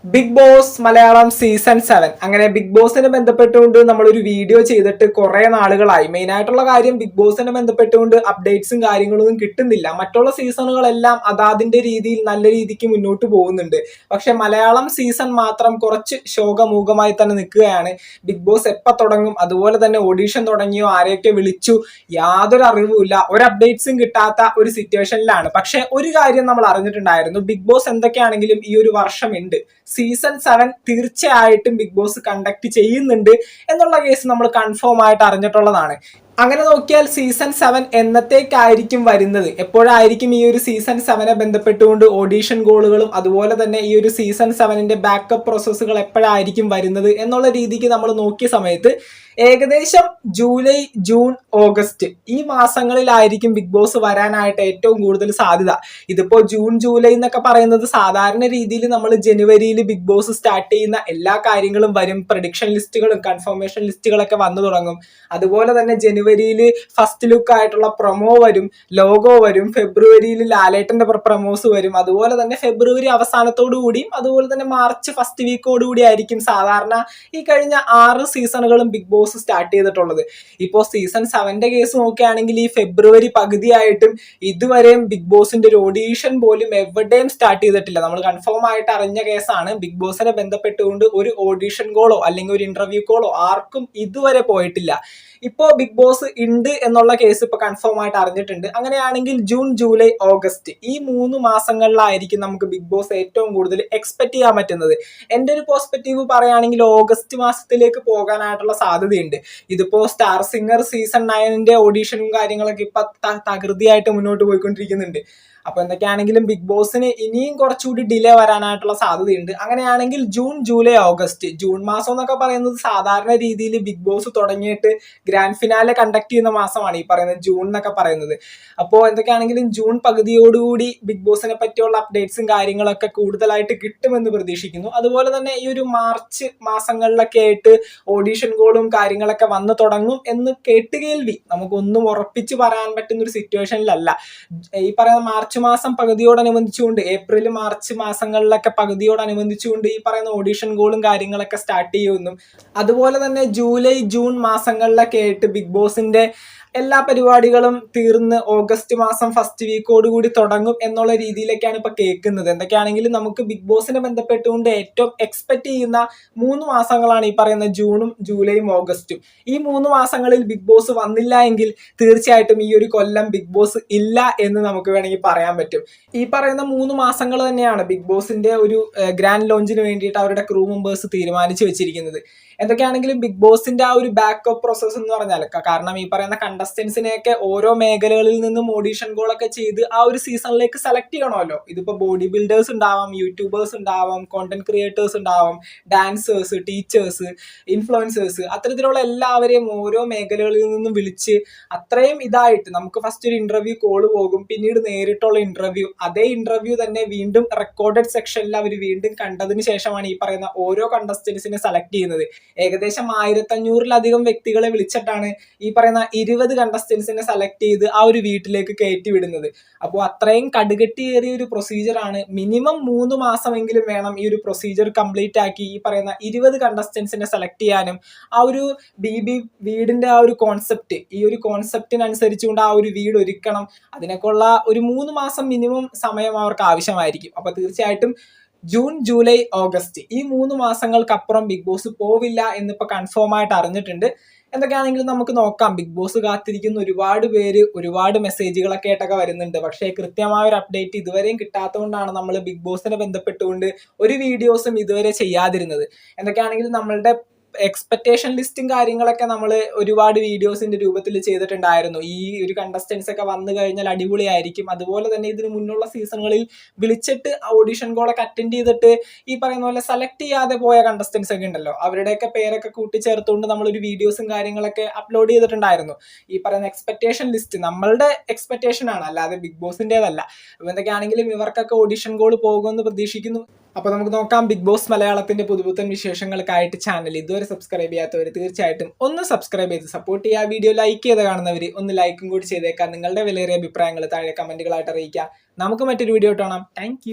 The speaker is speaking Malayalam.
ബിഗ് ബോസ് മലയാളം സീസൺ 7 അങ്ങനെ ബിഗ് ബോസിനെ ബന്ധപ്പെട്ടുകൊണ്ട് നമ്മളൊരു വീഡിയോ ചെയ്തിട്ട് കുറെ നാളുകളായി. മെയിൻ ആയിട്ടുള്ള കാര്യം ബിഗ് ബോസിനെ ബന്ധപ്പെട്ടുകൊണ്ട് അപ്ഡേറ്റ്സും കാര്യങ്ങളൊന്നും കിട്ടുന്നില്ല. മറ്റുള്ള സീസണുകളെല്ലാം അതാതിന്റെ രീതിയിൽ നല്ല രീതിക്ക് മുന്നോട്ട് പോകുന്നുണ്ട്. പക്ഷെ മലയാളം സീസൺ മാത്രം കുറച്ച് ശോകമൂകമായി തന്നെ നിൽക്കുകയാണ്. ബിഗ് ബോസ് എപ്പോൾ തുടങ്ങും, അതുപോലെ തന്നെ ഓഡീഷൻ തുടങ്ങിയോ, ആരെയൊക്കെ വിളിച്ചു, യാതൊരു അറിവുമില്ല, ഒരു അപ്ഡേറ്റ്സും കിട്ടാത്ത ഒരു സിറ്റുവേഷനിലാണ്. പക്ഷെ ഒരു കാര്യം നമ്മൾ അറിഞ്ഞിട്ടുണ്ടായിരുന്നു, ബിഗ് ബോസ് എന്തൊക്കെയാണെങ്കിലും ഈ ഒരു വർഷമുണ്ട്. സീസൺ 7 തീർച്ചയായിട്ടും ബിഗ് ബോസ് കണ്ടക്ട് ചെയ്യുന്നുണ്ട് എന്നുള്ള കേസ് നമ്മൾ കൺഫേം ആയിട്ട് അറിഞ്ഞിട്ടുള്ളതാണ്. അങ്ങനെ നോക്കിയാൽ സീസൺ 7 എന്നത്തേക്കായിരിക്കും വരുന്നത്, എപ്പോഴായിരിക്കും ഈ ഒരു സീസൺ 7 ബന്ധപ്പെട്ടുകൊണ്ട് ഓഡീഷൻ കോളുകളും അതുപോലെ തന്നെ ഈ ഒരു സീസൺ 7 ബാക്കപ്പ് പ്രോസസ്സുകൾ എപ്പോഴായിരിക്കും വരുന്നത് എന്നുള്ള രീതിക്ക് നമ്മൾ നോക്കിയ സമയത്ത് ഏകദേശം ജൂലൈ, ജൂൺ, ഓഗസ്റ്റ് ഈ മാസങ്ങളിലായിരിക്കും ബിഗ് ബോസ് വരാനായിട്ട് ഏറ്റവും കൂടുതൽ സാധ്യത. ഇതിപ്പോ ജൂൺ, ജൂലൈ എന്നൊക്കെ പറയുന്നത് സാധാരണ രീതിയിൽ നമ്മൾ ജനുവരിയിൽ ബിഗ് ബോസ് സ്റ്റാർട്ട് ചെയ്യുന്ന എല്ലാ കാര്യങ്ങളും വരും. പ്രഡിക്ഷൻ ലിസ്റ്റുകളും കൺഫർമേഷൻ ലിസ്റ്റുകളൊക്കെ വന്നു തുടങ്ങും. അതുപോലെ തന്നെ ജനുവരിയിൽ ഫസ്റ്റ് ലുക്ക് ആയിട്ടുള്ള പ്രൊമോ വരും, ലോഗോ വരും. ഫെബ്രുവരിയിൽ ലാലേട്ടന്റെ പ്രൊമോസ് വരും. അതുപോലെ തന്നെ ഫെബ്രുവരി അവസാനത്തോടു കൂടിയും അതുപോലെ തന്നെ മാർച്ച് ഫസ്റ്റ് വീക്കോട് കൂടി ആയിരിക്കും സാധാരണ ഈ കഴിഞ്ഞ 6 സീസണുകളും ബിഗ് ബോസ് സ്റ്റാർട്ട് ചെയ്തിട്ടുള്ളത്. ഇപ്പോൾ സീസൺ 7 കേസ് നോക്കുകയാണെങ്കിൽ ഈ ഫെബ്രുവരി പകുതിയായിട്ടും ഇതുവരെയും ബിഗ് ബോസിന്റെ ഒരു ഓഡീഷൻ പോലും എവിടെയും സ്റ്റാർട്ട് ചെയ്തിട്ടില്ല. നമ്മൾ കൺഫേം ആയിട്ട് അറിഞ്ഞ കേസാണ്. ബിഗ് ബോസിനെ ബന്ധപ്പെട്ടുകൊണ്ട് ഒരു ഓഡീഷൻ കോളോ അല്ലെങ്കിൽ ഒരു ഇന്റർവ്യൂ കോളോ ആർക്കും ഇതുവരെ പോയിട്ടില്ല. ഇപ്പോ ബിഗ് ബോസ് ഉണ്ട് എന്നുള്ള കേസ് ഇപ്പൊ കൺഫേം ആയിട്ട് അറിഞ്ഞിട്ടുണ്ട്. അങ്ങനെയാണെങ്കിൽ ജൂൺ, ജൂലൈ, ഓഗസ്റ്റ് ഈ 3 മാസങ്ങളിലായിരിക്കും നമുക്ക് ബിഗ് ബോസ് ഏറ്റവും കൂടുതൽ എക്സ്പെക്ട് ചെയ്യാൻ പറ്റുന്നത്. എന്റെ ഒരു പെർസ്പെക്റ്റീവ് പറയുകയാണെങ്കിൽ ഓഗസ്റ്റ് മാസത്തിലേക്ക് പോകാനായിട്ടുള്ള സാധ്യതയുണ്ട്. ഇതിപ്പോ സ്റ്റാർ സിംഗർ സീസൺ 9 ഓഡീഷനും കാര്യങ്ങളൊക്കെ ഇപ്പൊ തകൃതിയായിട്ട് മുന്നോട്ട് പോയിക്കൊണ്ടിരിക്കുന്നുണ്ട്. അപ്പൊ എന്തൊക്കെയാണെങ്കിലും ബിഗ് ബോസിന് ഇനിയും കുറച്ചുകൂടി ഡിലേ വരാനായിട്ടുള്ള സാധ്യതയുണ്ട്. അങ്ങനെയാണെങ്കിൽ ജൂൺ, ജൂലൈ, ഓഗസ്റ്റ്, ജൂൺ മാസം എന്നൊക്കെ പറയുന്നത് സാധാരണ രീതിയിൽ ബിഗ് ബോസ് തുടങ്ങിയിട്ട് ഗ്രാൻഡ് ഫിനാലെ കണ്ടക്ട് ചെയ്യുന്ന മാസമാണ് ഈ പറയുന്നത് ജൂൺ എന്നൊക്കെ പറയുന്നത്. അപ്പോൾ എന്തൊക്കെയാണെങ്കിലും ജൂൺ പകുതിയോടുകൂടി ബിഗ് ബോസിനെ പറ്റിയുള്ള അപ്ഡേറ്റ്സും കാര്യങ്ങളൊക്കെ കൂടുതലായിട്ട് കിട്ടുമെന്ന് പ്രതീക്ഷിക്കുന്നു. അതുപോലെ തന്നെ ഈ ഒരു മാർച്ച് മാസങ്ങളിലൊക്കെ ആയിട്ട് ഓഡീഷൻ കോളും കാര്യങ്ങളൊക്കെ വന്നു തുടങ്ങും എന്ന് കേട്ടുകേൾവി. നമുക്കൊന്നും ഉറപ്പിച്ച് പറയാൻ പറ്റുന്ന ഒരു സിറ്റുവേഷനിലല്ല. ഈ പറയുന്ന മാർച്ച് മാസം പകുതിയോടനുബന്ധിച്ചുകൊണ്ട് ഏപ്രിൽ, മാർച്ച് മാസങ്ങളിലൊക്കെ പകുതിയോടനുബന്ധിച്ചുകൊണ്ട് ഈ പറയുന്ന ഓഡീഷൻ കോളും കാര്യങ്ങളൊക്കെ സ്റ്റാർട്ട് ചെയ്യുമെന്നും അതുപോലെ തന്നെ ജൂലൈ, ജൂൺ മാസങ്ങളിലൊക്കെ ആയിട്ട് ബിഗ് ബോസിന്റെ എല്ലാ പരിപാടികളും തീർന്ന് ഓഗസ്റ്റ് മാസം ഫസ്റ്റ് വീക്കോട് കൂടി തുടങ്ങും എന്നുള്ള രീതിയിലേക്കാണ് ഇപ്പൊ കേൾക്കുന്നത്. എന്തൊക്കെയാണെങ്കിലും നമുക്ക് ബിഗ് ബോസിനെ ബന്ധപ്പെട്ടുകൊണ്ട് ഏറ്റവും എക്സ്പെക്ട് ചെയ്യുന്ന 3 മാസങ്ങളാണ് ഈ പറയുന്ന ജൂണും, ജൂലൈയും, ഓഗസ്റ്റും. ഈ 3 മാസങ്ങളിൽ ബിഗ് ബോസ് വന്നില്ല എങ്കിൽ തീർച്ചയായിട്ടും ഈ ഒരു കൊല്ലം ബിഗ് ബോസ് ഇല്ല എന്ന് നമുക്ക് വേണമെങ്കിൽ പറയാൻ പറ്റും. ഈ പറയുന്ന 3 മാസങ്ങൾ തന്നെയാണ് ബിഗ് ബോസിന്റെ ഒരു ഗ്രാൻഡ് ലോഞ്ചിന് വേണ്ടിയിട്ട് അവരുടെ ക്രൂ മെമ്പേഴ്സ് തീരുമാനിച്ചു വെച്ചിരിക്കുന്നത്. എന്തൊക്കെയാണെങ്കിലും ബിഗ് ബോസിന്റെ ആ ഒരു ബാക്കപ്പ് പ്രോസസ് എന്ന് പറഞ്ഞാൽ, കാരണം ഈ പറയുന്ന കണ്ടസ്റ്റൻസിനെയൊക്കെ ഓരോ മേഖലകളിൽ നിന്നും ഓഡീഷൻ കോളൊക്കെ ചെയ്ത് ആ ഒരു സീസണിലേക്ക് സെലക്ട് ചെയ്യണമല്ലോ. ഇതിപ്പോ ബോഡി ബിൽഡേഴ്സ് ഉണ്ടാവാം, യൂട്യൂബേഴ്സ് ഉണ്ടാവാം, കോണ്ടന്റ് ക്രിയേറ്റേഴ്സ് ഉണ്ടാവാം, ഡാൻസേഴ്സ്, ടീച്ചേഴ്സ്, ഇൻഫ്ലുവൻസേഴ്സ്, അത്തരത്തിലുള്ള എല്ലാവരെയും ഓരോ മേഖലകളിൽ നിന്നും വിളിച്ച് അത്രയും ഇതായിട്ട് നമുക്ക് ഫസ്റ്റ് ഒരു ഇന്റർവ്യൂ കോള് പോകും, പിന്നീട് നേരിട്ടുള്ള ഇന്റർവ്യൂ, അതേ ഇന്റർവ്യൂ തന്നെ വീണ്ടും റെക്കോർഡഡ് സെക്ഷനിൽ അവർ വീണ്ടും കണ്ടതിന് ശേഷമാണ് ഈ പറയുന്ന ഓരോ കണ്ടസ്റ്റൻസിനെ സെലക്ട് ചെയ്യുന്നത്. ഏകദേശം 1500-ലധികം വ്യക്തികളെ വിളിച്ചിട്ടാണ് ഈ പറയുന്ന 20 കണ്ടസ്റ്റൻസിനെ സെലക്ട് ചെയ്ത് ആ ഒരു വീട്ടിലേക്ക് കയറ്റി വിടുന്നത്. അപ്പോൾ അത്രയും കടുകട്ടിയേറിയ ഒരു പ്രൊസീജിയറാണ്. മിനിമം 3 മാസമെങ്കിലും വേണം ഈ ഒരു പ്രൊസീജിയർ കംപ്ലീറ്റ് ആക്കി ഈ പറയുന്ന 20 കണ്ടസ്റ്റൻസിനെ സെലക്ട് ചെയ്യാനും ആ ഒരു വീടിന്റെ ആ ഒരു കോൺസെപ്റ്റ്, ഈ ഒരു കോൺസെപ്റ്റിനനുസരിച്ചുകൊണ്ട് ആ ഒരു വീട് ഒരുക്കണം. അതിനൊക്കെയുള്ള ഒരു 3 മാസം മിനിമം സമയം അവർക്ക് ആവശ്യമായിരിക്കും. അപ്പൊ തീർച്ചയായിട്ടും ജൂൺ, ജൂലൈ, ഓഗസ്റ്റ് ഈ 3 മാസങ്ങൾക്കപ്പുറം ബിഗ് ബോസ് പോവില്ല എന്നിപ്പോ കൺഫേം ആയിട്ട് അറിഞ്ഞിട്ടുണ്ട്. എന്തൊക്കെയാണെങ്കിലും നമുക്ക് നോക്കാം. ബിഗ് ബോസ് കാത്തിരിക്കുന്ന ഒരുപാട് പേര് ഒരുപാട് മെസ്സേജുകളൊക്കെ ആയിട്ടൊക്കെ വരുന്നുണ്ട്. പക്ഷേ കൃത്യമായ ഒരു അപ്ഡേറ്റ് ഇതുവരെയും കിട്ടാത്തതുകൊണ്ടാണ് നമ്മൾ ബിഗ് ബോസിനെ ബന്ധപ്പെട്ടുകൊണ്ട് ഒരു വീഡിയോസും ഇതുവരെ ചെയ്യാതിരുന്നത്. എന്തൊക്കെയാണെങ്കിലും നമ്മളുടെ എക്സ്പെക്ടേഷൻ ലിസ്റ്റും കാര്യങ്ങളൊക്കെ നമ്മൾ ഒരുപാട് വീഡിയോസിന്റെ രൂപത്തിൽ ചെയ്തിട്ടുണ്ടായിരുന്നു. ഈ ഒരു കണ്ടസ്റ്റൻസ് ഒക്കെ വന്നു കഴിഞ്ഞാൽ അടിപൊളിയായിരിക്കും. അതുപോലെ തന്നെ ഇതിന് മുന്നുള്ള സീസണുകളിൽ വിളിച്ചിട്ട് ഓഡീഷൻ കോളൊക്കെ അറ്റൻഡ് ചെയ്തിട്ട് ഈ പറയുന്ന പോലെ സെലക്ട് ചെയ്യാതെ പോയ കണ്ടസ്റ്റൻസ് ഒക്കെ ഉണ്ടല്ലോ, അവരുടെയൊക്കെ പേരൊക്കെ കൂട്ടിച്ചേർത്തുകൊണ്ട് നമ്മളൊരു വീഡിയോസും കാര്യങ്ങളൊക്കെ അപ്ലോഡ് ചെയ്തിട്ടുണ്ടായിരുന്നു. ഈ പറയുന്ന എക്സ്പെക്ടേഷൻ ലിസ്റ്റ് നമ്മളുടെ എക്സ്പെക്ടേഷൻ ആണ്, അല്ലാതെ ബിഗ് ബോസിൻ്റെതല്ല. അപ്പൊ എന്തൊക്കെയാണെങ്കിലും ഇവർക്കൊക്കെ ഓഡീഷൻ കോൾ പോകുമെന്ന് പ്രതീക്ഷിക്കുന്നു. അപ്പൊ നമുക്ക് നോക്കാം ബിഗ് ബോസ് മലയാളത്തിന്റെ പുതുപുത്തൻ വിശേഷങ്ങൾക്കായിട്ട് ചാനൽ ഇതുവരെ സബ്സ്ക്രൈബ് ചെയ്യാത്തവർ തീർച്ചയായിട്ടും ഒന്ന് സബ്സ്ക്രൈബ് ചെയ്ത് സപ്പോർട്ട് ചെയ്യുക. വീഡിയോ ലൈക്ക് ചെയ്ത് കാണുന്നവർ ഒന്ന് ലൈക്കും കൂടി ചെയ്തേക്കാം. നിങ്ങളുടെ വിലയേറിയ അഭിപ്രായങ്ങൾ താഴെ കമന്റുകളായിട്ട് അറിയിക്കുക. നമുക്ക് മറ്റൊരു വീഡിയോ കാണാം. താങ്ക്